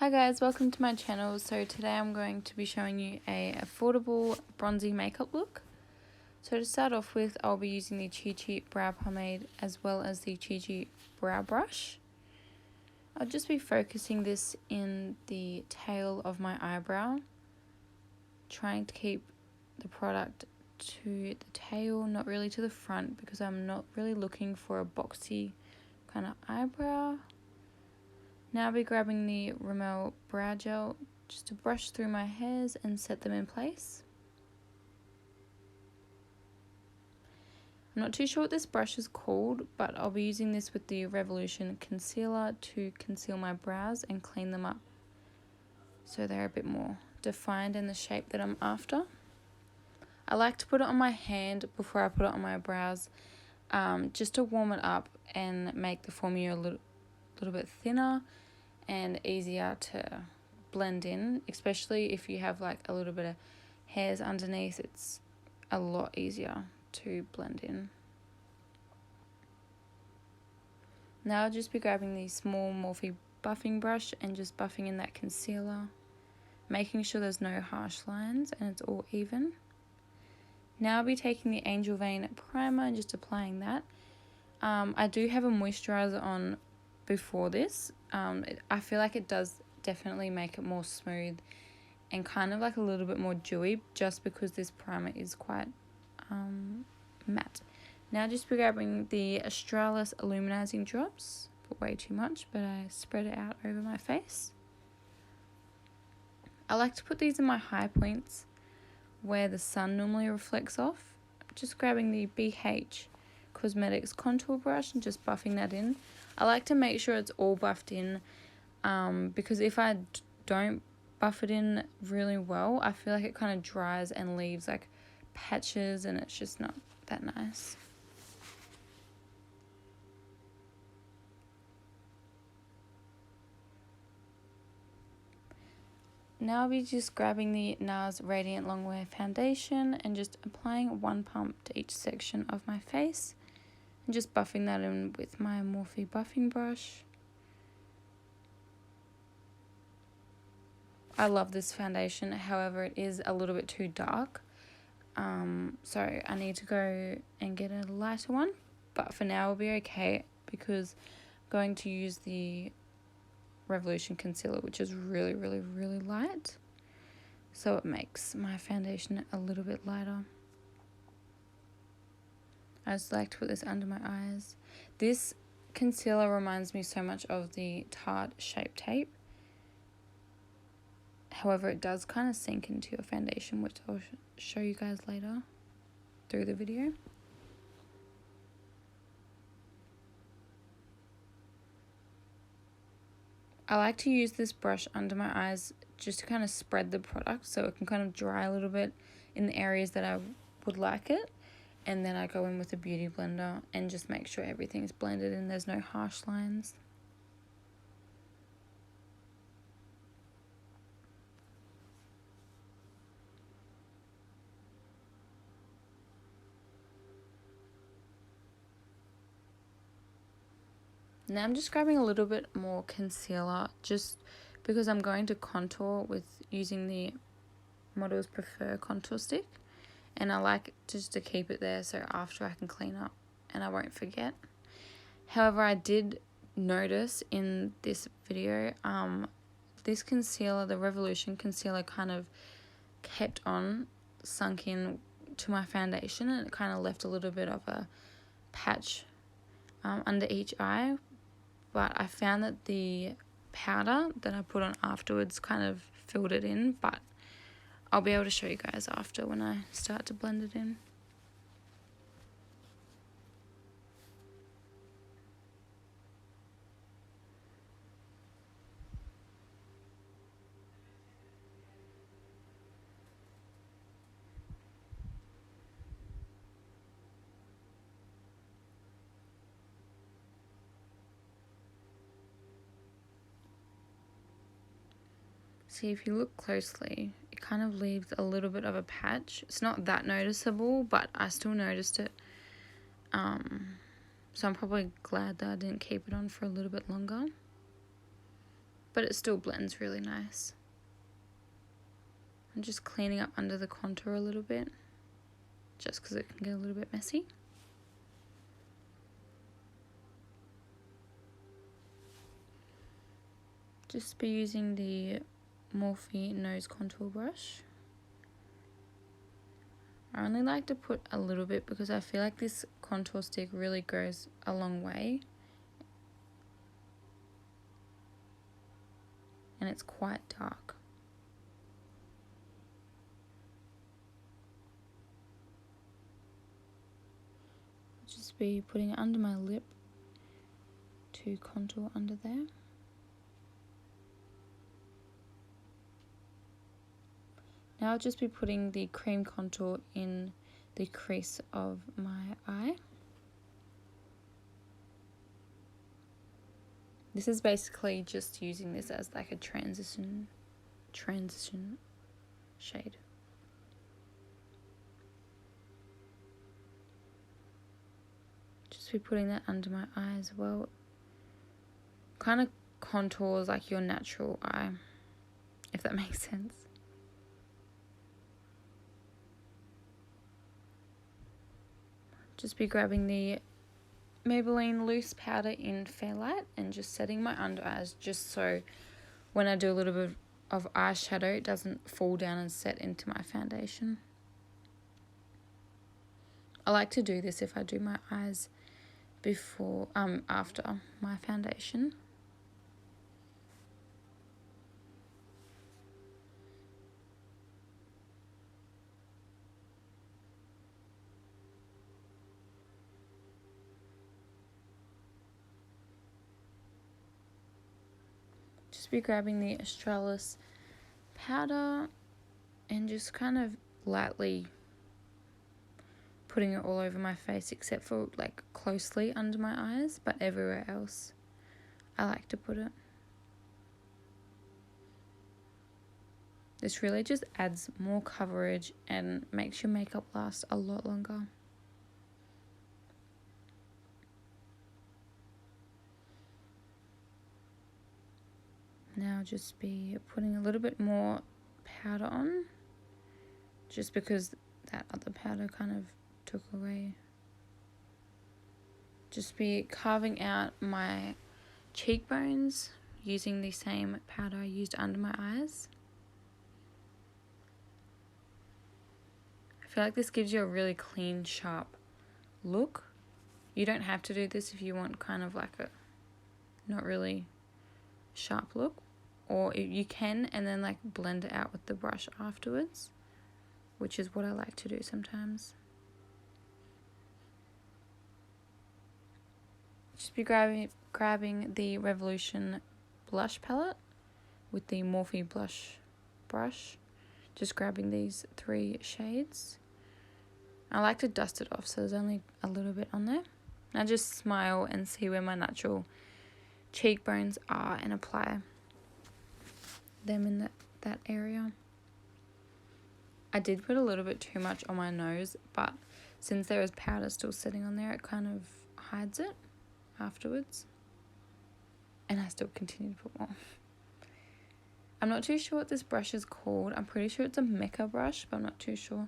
Hi guys, welcome to my channel. So today I'm going to be showing you a affordable bronzy makeup look. So to start off with, I'll be using the Chi Chi brow pomade as well as the Chi Chi brow brush. I'll just be focusing this in the tail of my eyebrow, trying to keep the product to the tail, not really to the front, because I'm not really looking for a boxy kind of eyebrow. Now I'll be grabbing the Rimmel brow gel just to brush through my hairs and set them in place. I'm not too sure what this brush is called, but I'll be using this with the Revolution concealer to conceal my brows and clean them up so they're a bit more defined in the shape that I'm after. I like to put it on my hand before I put it on my brows, just to warm it up and make the formula a little bit thinner and easier to blend in, especially if you have like a little bit of hairs underneath. It's a lot easier to blend in. Now I'll just be grabbing the small Morphe buffing brush and just buffing in that concealer, making sure there's no harsh lines and it's all even. Now I'll be taking the Angel Vein primer and just applying that. I do have a moisturizer on before this. I feel like it does definitely make it more smooth and kind of like a little bit more dewy, just because this primer is quite matte. Now just be grabbing the Australis Illuminizing Drops. Put way too much, but I spread it out over my face. I like to put these in my high points where the sun normally reflects off. Just grabbing the BH Cosmetics contour brush and just buffing that in. I like to make sure it's all buffed in, because if I don't buff it in really well, I feel like it kind of dries and leaves like patches, and it's just not that nice. Now I'll be just grabbing the NARS Radiant Longwear Foundation and just applying one pump to each section of my face and just buffing that in with my Morphe buffing brush. I love this foundation, however it is a little bit too dark, so I need to go and get a lighter one, but for now we'll be okay because I'm going to use the Revolution concealer, which is really light, so it makes my foundation a little bit lighter. I just like to put this under my eyes. This concealer reminds me so much of the Tarte Shape Tape. However, it does kind of sink into your foundation, which I'll show you guys later through the video. I like to use this brush under my eyes just to kind of spread the product so it can kind of dry a little bit in the areas that I would like it. And then I go in with a beauty blender and just make sure everything's blended and there's no harsh lines. Now I'm just grabbing a little bit more concealer just because I'm going to contour with using the Models Prefer contour stick, and I like just to keep it there so after I can clean up and I won't forget. However, I did notice in this video, this concealer, the Revolution concealer, kind of kept on sunk in to my foundation, and it kind of left a little bit of a patch under each eye. But I found that the powder that I put on afterwards kind of filled it in, but I'll be able to show you guys after when I start to blend it in. See, if you look closely, it kind of leaves a little bit of a patch. It's not that noticeable, but I still noticed it. So I'm probably glad that I didn't keep it on for a little bit longer. but it still blends really nice. I'm just cleaning up under the contour a little bit, just because it can get a little bit messy. Just be using the Morphe nose contour brush. I only like to put a little bit because I feel like this contour stick really goes a long way. And it's quite dark. Just be putting it under my lip to contour under there. Now I'll just be putting the cream contour in the crease of my eye. This is basically just using this as like a transition shade. Just be putting that under my eye as well. Kind of contours like your natural eye, if that makes sense. Just be grabbing the Maybelline loose powder in Fairlight and just setting my under eyes, just so when I do a little bit of eyeshadow it doesn't fall down and set into my foundation. I like to do this if I do my eyes after my foundation. Just be grabbing the Australis powder and just kind of lightly putting it all over my face, except for like closely under my eyes, but everywhere else I like to put it. This really just adds more coverage and makes your makeup last a lot longer. Now just be putting a little bit more powder on, just because that other powder kind of took away. Just be carving out my cheekbones using the same powder I used under my eyes. I feel like this gives you a really clean, sharp look. You don't have to do this if you want kind of like a not really sharp look, or you can and then like blend it out with the brush afterwards, which is what I like to do sometimes. Just be grabbing the Revolution blush palette with the Morphe blush brush. Just grabbing these 3 shades. I like to dust it off so there's only a little bit on there. Now just smile and see where my natural cheekbones are and apply them in that area. I did put a little bit too much on my nose, but since there is powder still sitting on there, it kind of hides it afterwards. And I still continue to put more. I'm not too sure what this brush is called. I'm pretty sure it's a Mecca brush, but I'm not too sure.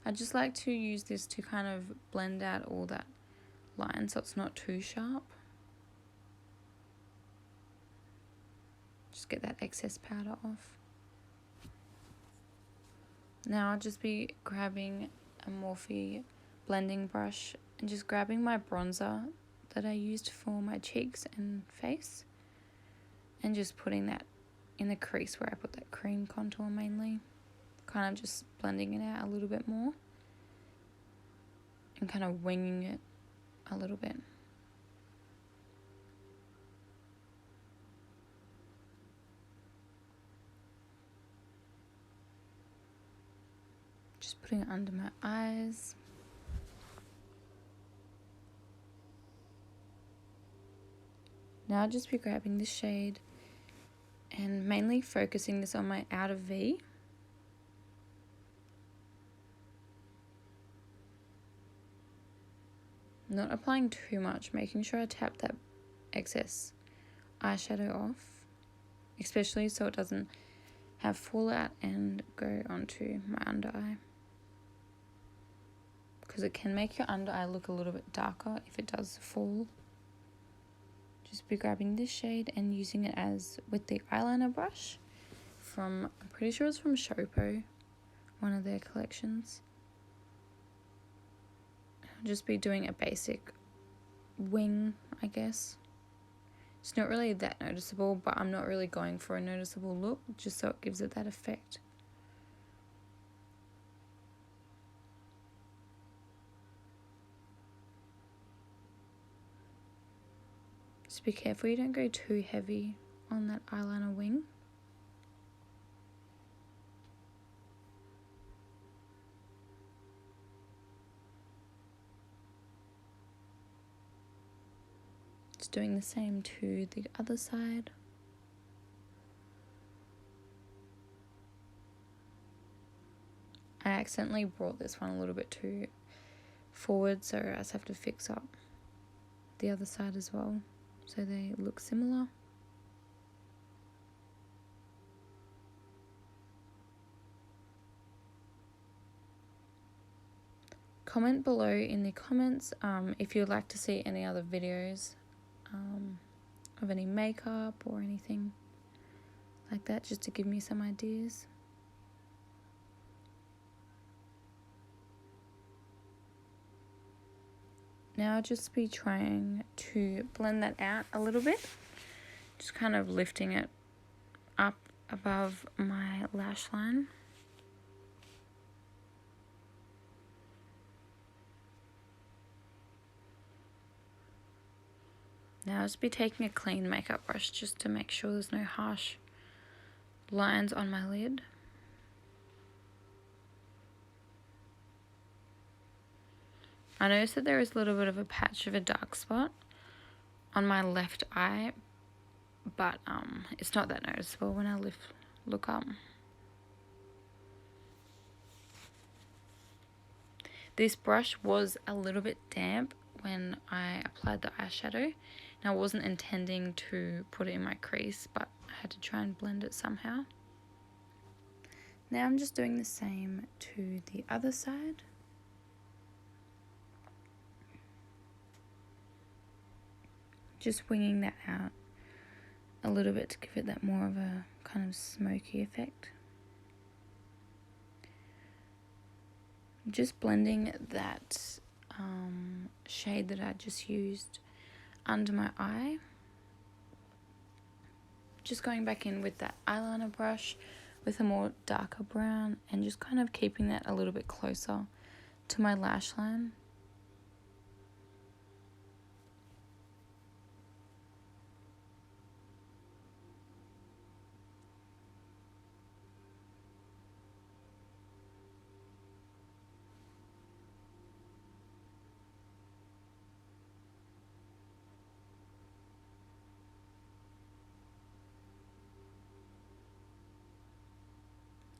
I just like to use this to kind of blend out all that line so it's not too sharp. Just get that excess powder off. Now I'll just be grabbing a Morphe blending brush and just grabbing my bronzer that I used for my cheeks and face and just putting that in the crease where I put that cream contour mainly. Kind of just blending it out a little bit more and kind of winging it a little bit. Just putting it under my eyes. Now I'll just be grabbing this shade and mainly focusing this on my outer V. Not applying too much, making sure I tap that excess eyeshadow off especially so it doesn't have fallout and go onto my under eye, because it can make your under eye look a little bit darker if it does fall. Just be grabbing this shade and using it as with the eyeliner brush from, I'm pretty sure it's from Shopo, one of their collections. I'll just be doing a basic wing, I guess. It's not really that noticeable, but I'm not really going for a noticeable look, just so it gives it that effect. Just be careful you don't go too heavy on that eyeliner wing. Just doing the same to the other side. I accidentally brought this one a little bit too forward, so I just have to fix up the other side as well, so they look similar. Comment below in the comments if you'd like to see any other videos of any makeup or anything like that, just to give me some ideas. Now I'll just be trying to blend that out a little bit, just kind of lifting it up above my lash line. Now I'll just be taking a clean makeup brush just to make sure there's no harsh lines on my lid. I noticed that there is a little bit of a patch of a dark spot on my left eye, but it's not that noticeable when I look up. This brush was a little bit damp when I applied the eyeshadow, and I wasn't intending to put it in my crease, but I had to try and blend it somehow. Now I'm just doing the same to the other side. Just winging that out a little bit to give it that more of a kind of smoky effect. Just blending that shade that I just used under my eye. Just going back in with that eyeliner brush with a more darker brown and just kind of keeping that a little bit closer to my lash line.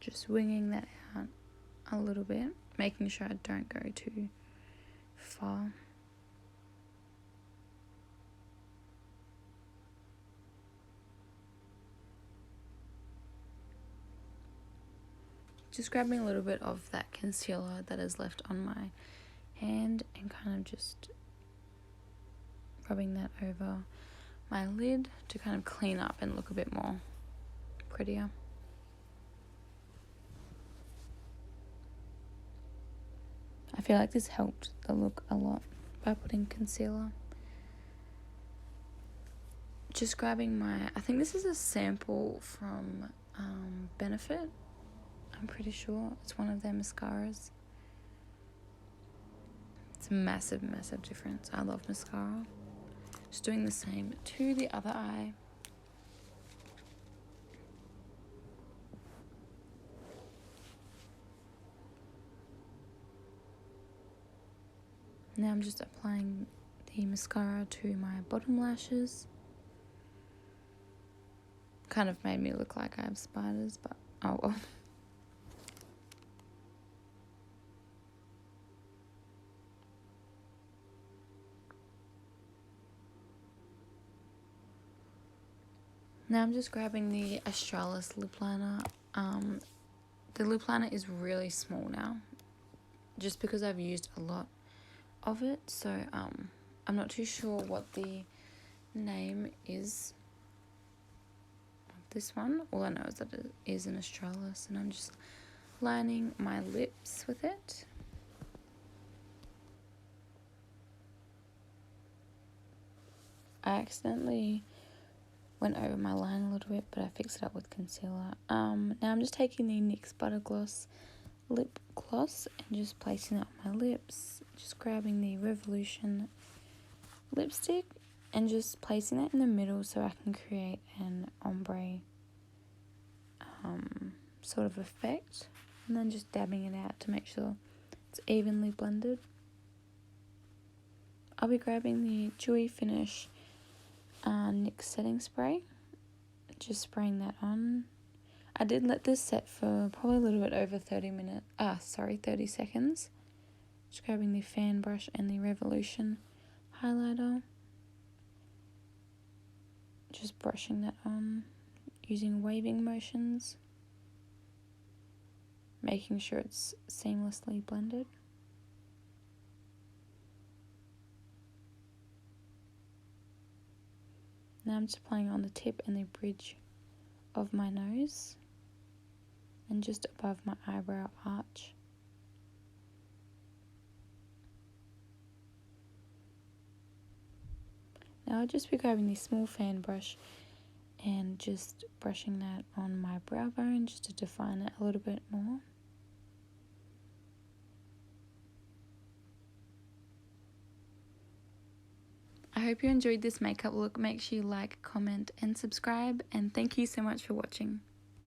Just winging that out a little bit, making sure I don't go too far. Just grabbing a little bit of that concealer that is left on my hand and kind of just rubbing that over my lid to kind of clean up and look a bit more prettier. I feel like this helped the look a lot by putting concealer. Just grabbing my, I think this is a sample from Benefit. I'm pretty sure it's one of their mascaras. It's a massive, massive difference. I love mascara. Just doing the same to the other eye. Now I'm just applying the mascara to my bottom lashes. Kind of made me look like I have spiders, but oh well. Now I'm just grabbing the Australis lip liner. The lip liner is really small now, just because I've used a lot of it. So I'm not too sure what the name is of this one. All I know is that it is an Australis, and I'm just lining my lips with it. I accidentally went over my line a little bit, but I fixed it up with concealer. Now I'm just taking the NYX Butter Gloss lip gloss and just placing it on my lips. Just grabbing the Revolution lipstick and just placing that in the middle so I can create an ombre sort of effect. And then just dabbing it out to make sure it's evenly blended. I'll be grabbing the Dewy Finish NYX setting spray. Just spraying that on. I did let this set for probably a little bit over 30 seconds. Just grabbing the fan brush and the Revolution highlighter. Just brushing that on using waving motions. Making sure it's seamlessly blended. Now I'm just applying on the tip and the bridge of my nose and just above my eyebrow arch. Now I'll just be grabbing the small fan brush and just brushing that on my brow bone just to define it a little bit more. I hope you enjoyed this makeup look. Make sure you like, comment and subscribe, and thank you so much for watching.